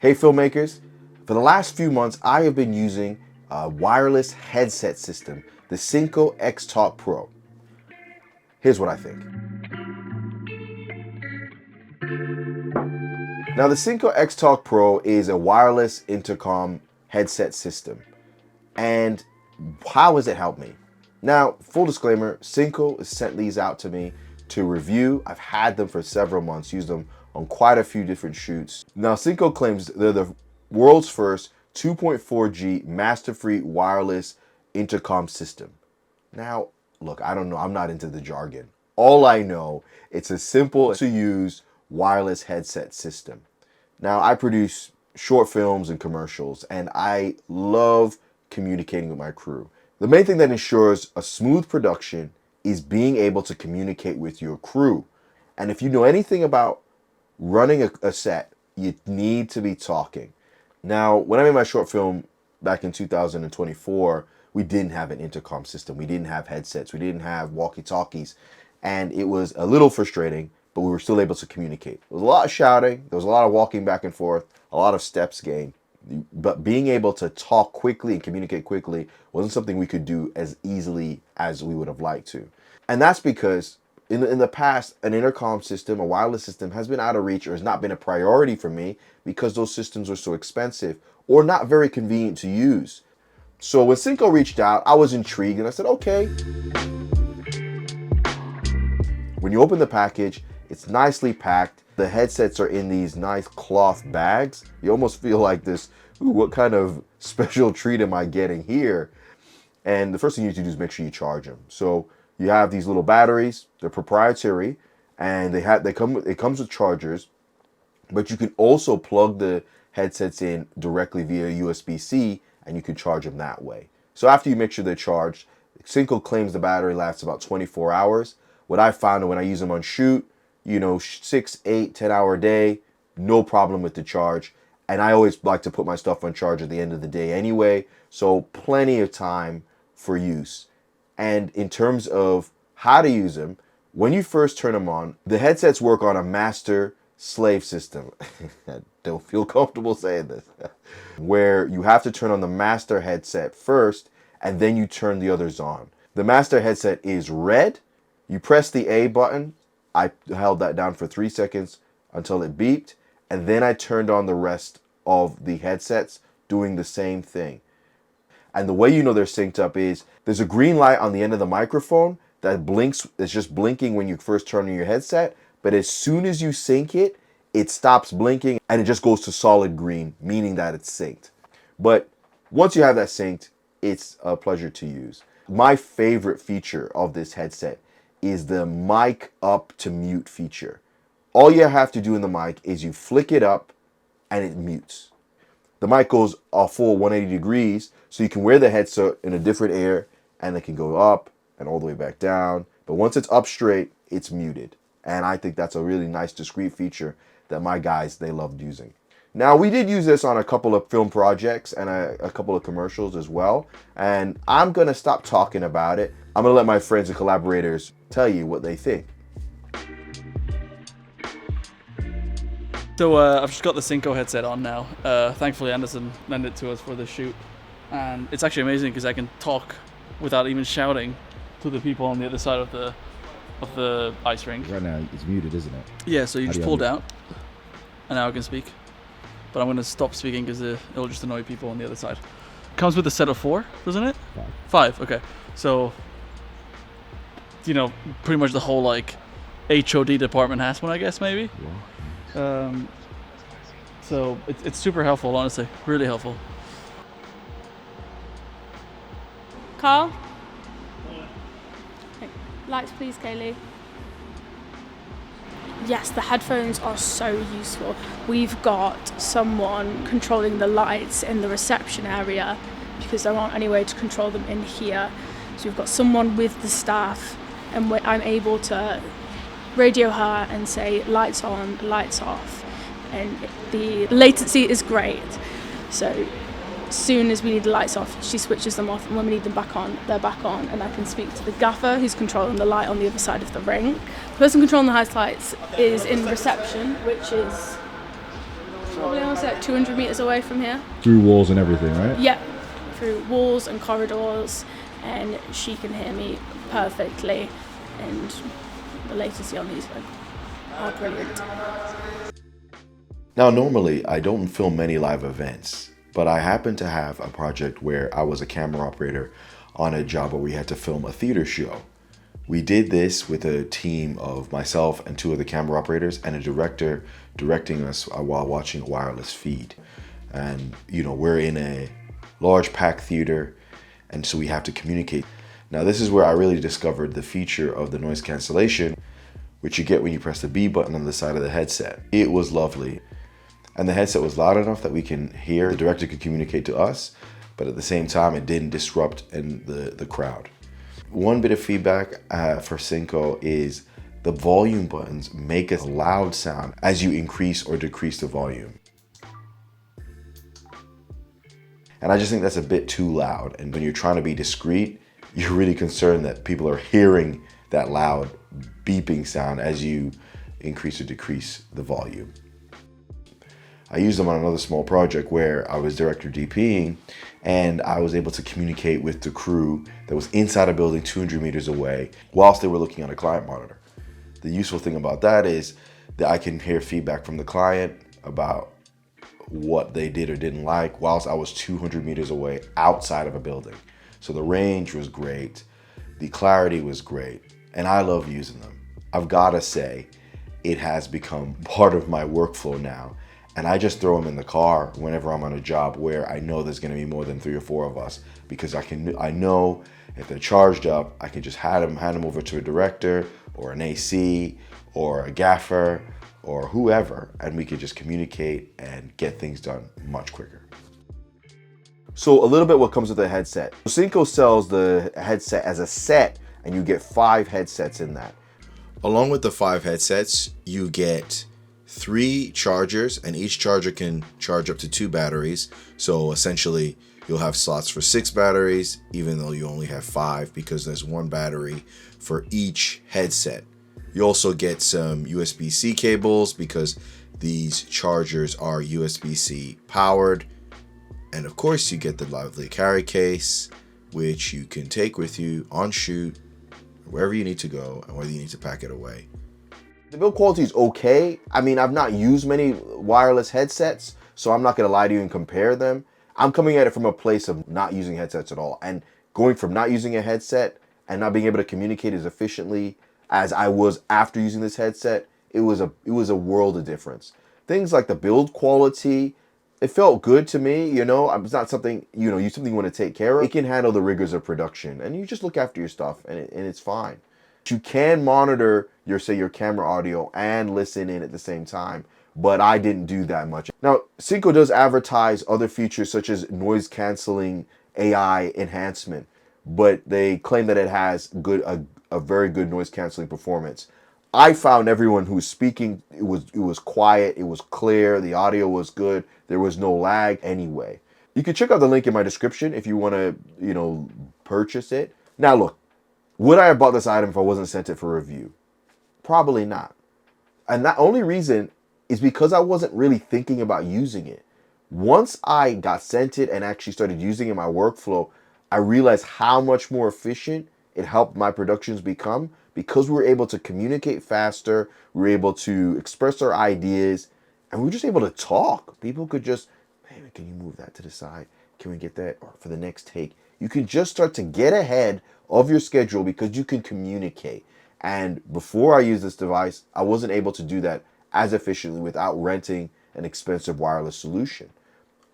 Hey filmmakers, for the last few months I have been using a wireless headset system, the SYNCO XTALK Pro. Here's what I think. Now the SYNCO XTALK Pro is a wireless intercom headset system. And how has it helped me? Now, full disclaimer, SYNCO has sent these out to me to review. I've had them for several months, used them on quite a few different shoots. Now, SYNCO claims they're the world's first 2.4G master-free wireless intercom system. Now, look, I don't know, I'm not into the jargon. All I know, it's a simple to use wireless headset system. Now, I produce short films and commercials, and I love communicating with my crew. The main thing that ensures a smooth production is being able to communicate with your crew. And if you know anything about running a set, you need to be talking. Now, when I made my short film back in 2024, we didn't have an intercom system. We didn't have headsets. We didn't have walkie-talkies. And it was a little frustrating, but we were still able to communicate. There was a lot of shouting. There was a lot of walking back and forth, a lot of steps gained. But being able to talk quickly and communicate quickly wasn't something we could do as easily as we would have liked to. And that's because in the past, an intercom system, a wireless system, has been out of reach or has not been a priority for me because those systems were so expensive or not very convenient to use. So when SYNCO reached out, I was intrigued and I said, okay. When you open the package, it's nicely packed. The headsets are in these nice cloth bags. You almost feel like this, ooh, what kind of special treat am I getting here? And the first thing you need to do is make sure you charge them. So you have these little batteries, they're proprietary, and it comes with chargers, but you can also plug the headsets in directly via USB-C and you can charge them that way. So after you make sure they're charged, SYNCO claims the battery lasts about 24 hours. What I found when I use them on shoot, 6, 8, 10-hour day, no problem with the charge. And I always like to put my stuff on charge at the end of the day anyway, so plenty of time for use. And in terms of how to use them, when you first turn them on, the headsets work on a master-slave system. I don't feel comfortable saying this. Where you have to turn on the master headset first, and then you turn the others on. The master headset is red. You press the A button. I held that down for 3 seconds until it beeped, and then I turned on the rest of the headsets doing the same thing. And the way you know they're synced up is there's a green light on the end of the microphone that blinks. It's just blinking when you first turn on your headset, but as soon as you sync it, it stops blinking and it just goes to solid green, meaning that it's synced. But once you have that synced, it's a pleasure to use. My favorite feature of this headset is the mic up to mute feature. All you have to do in the mic is you flick it up and it mutes. The mic goes a full 180 degrees, so you can wear the headset in a different air and it can go up and all the way back down. But once it's up straight, it's muted. And I think that's a really nice discreet feature that my guys, they loved using. Now, we did use this on a couple of film projects and a couple of commercials as well. And I'm gonna stop talking about it. I'm gonna let my friends and collaborators tell you what they think. So I've just got the SYNCO headset on now. Thankfully Anderson lent it to us for the shoot. And it's actually amazing because I can talk without even shouting to the people on the other side of the ice rink. Right now it's muted, isn't it? Yeah, so you just pulled out and now I can speak. But I'm going to stop speaking because it'll just annoy people on the other side. Comes with a set of 4, doesn't it? 5, okay. So, pretty much the whole HOD department has one, I guess, maybe. Yeah. So it's super helpful, honestly, really helpful. Carl? Okay. Lights please, Kaylee. Yes, the headphones are so useful. We've got someone controlling the lights in the reception area because there aren't any way to control them in here. So we've got someone with the staff and I'm able to radio her and say lights on, lights off. And the latency is great. So as soon as we need the lights off, she switches them off, and when we need them back on, they're back on, and I can speak to the gaffer who's controlling the light on the other side of the ring. The person controlling the house lights is in reception, which is Probably almost like 200 meters away from here. Through walls and everything, right? Yeah, through walls and corridors, and she can hear me perfectly. And the latency on these are brilliant. Now, normally I don't film many live events, but I happen to have a project where I was a camera operator on a job where we had to film a theater show. We did this with a team of myself and 2 other camera operators and a director directing us while watching a wireless feed. And, you know, we're in a large packed theater, and so we have to communicate. Now, this is where I really discovered the feature of the noise cancellation, which you get when you press the B button on the side of the headset. It was lovely. And the headset was loud enough that we can hear, the director could communicate to us, but at the same time, it didn't disrupt the crowd. One bit of feedback for SYNCO is the volume buttons make a loud sound as you increase or decrease the volume. And I just think that's a bit too loud. And when you're trying to be discreet, you're really concerned that people are hearing that loud beeping sound as you increase or decrease the volume. I used them on another small project where I was director DPing, and I was able to communicate with the crew that was inside a building 200 meters away whilst they were looking at a client monitor. The useful thing about that is that I can hear feedback from the client about what they did or didn't like whilst I was 200 meters away outside of a building. So the range was great, the clarity was great, and I love using them. I've got to say, it has become part of my workflow now. And I just throw them in the car whenever I'm on a job where I know there's going to be more than 3 or 4 of us, because I know if they're charged up, I can just hand them over to a director or an AC or a gaffer or whoever, and we can just communicate and get things done much quicker. So a little bit what comes with the headset. SYNCO sells the headset as a set, and you get 5 headsets in that. Along with the 5 headsets, you get 3 chargers, and each charger can charge up to 2 batteries. So essentially you'll have slots for 6 batteries, even though you only have 5, because there's 1 battery for each headset. You also get some USB-C cables because these chargers are USB-C powered. And of course you get the lovely carry case, which you can take with you on shoot, wherever you need to go and whether you need to pack it away. The build quality is okay. I mean, I've not used many wireless headsets, so I'm not gonna lie to you and compare them. I'm coming at it from a place of not using headsets at all, and going from not using a headset and not being able to communicate as efficiently as I was after using this headset, it was a world of difference. Things like the build quality, it felt good to me, you know. It's not something, you know, something you want to take care of. It can handle the rigors of production, and you just look after your stuff, and it's fine. You can monitor your camera audio and listen in at the same time, but I didn't do that much. Now, SYNCO does advertise other features such as noise canceling AI enhancement, but they claim that it has a very good noise canceling performance. I found everyone who was speaking, it was quiet, it was clear, the audio was good, there was no lag anyway. You can check out the link in my description if you want to, you know, purchase it. Now look, would I have bought this item if I wasn't sent it for review? Probably not. And the only reason is because I wasn't really thinking about using it. Once I got sent it and actually started using it in my workflow, I realized how much more efficient it helped my productions become, because we were able to communicate faster, we were able to express our ideas, and we were just able to talk. People could just, hey, can you move that to the side? Can we get that? Or for the next take, you can just start to get ahead of your schedule because you can communicate. And before I used this device, I wasn't able to do that as efficiently without renting an expensive wireless solution.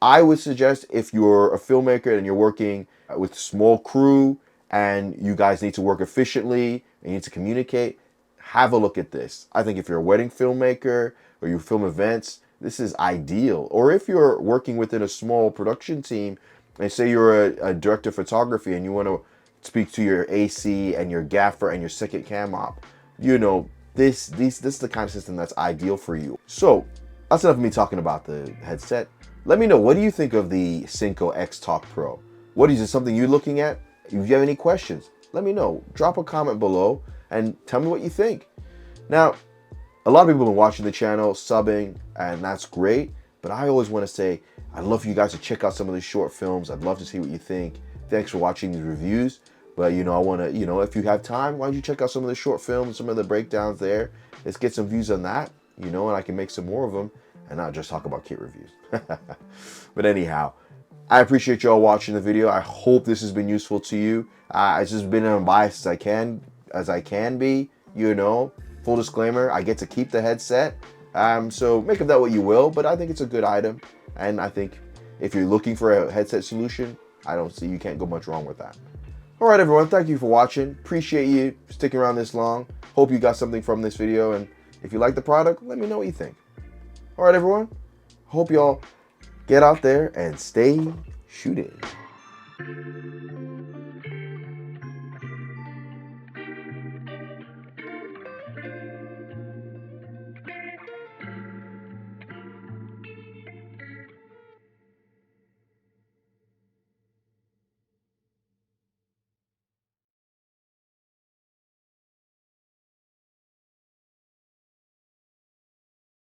I would suggest, if you're a filmmaker and you're working with a small crew and you guys need to work efficiently and you need to communicate, have a look at this. I think if you're a wedding filmmaker or you film events, this is ideal. Or if you're working within a small production team, and say you're a director of photography and you want to speak to your AC and your gaffer and your second cam op, you know, this is the kind of system that's ideal for you. So that's enough of me talking about the headset. Let me know, what do you think of the SYNCO XTALK Pro? What is it, something you're looking at? If you have any questions, let me know. Drop a comment below and tell me what you think. Now, a lot of people have been watching the channel, subbing, and that's great. But I always want to say, I'd love for you guys to check out some of the short films. I'd love to see what you think. Thanks for watching these reviews. But, you know, I want to, you know, if you have time, why don't you check out some of the short films, some of the breakdowns there. Let's get some views on that, you know, and I can make some more of them and not just talk about kit reviews. But anyhow, I appreciate y'all watching the video. I hope this has been useful to you. I've just been unbiased as I can be, you know. Full disclaimer, I get to keep the headset. So make of that what you will, but I think it's a good item. And I think if you're looking for a headset solution, I don't see you can't go much wrong with that. All right, everyone, thank you for watching. Appreciate you sticking around this long. Hope you got something from this video. And if you like the product, let me know what you think. All right, everyone. Hope y'all get out there and stay shooting.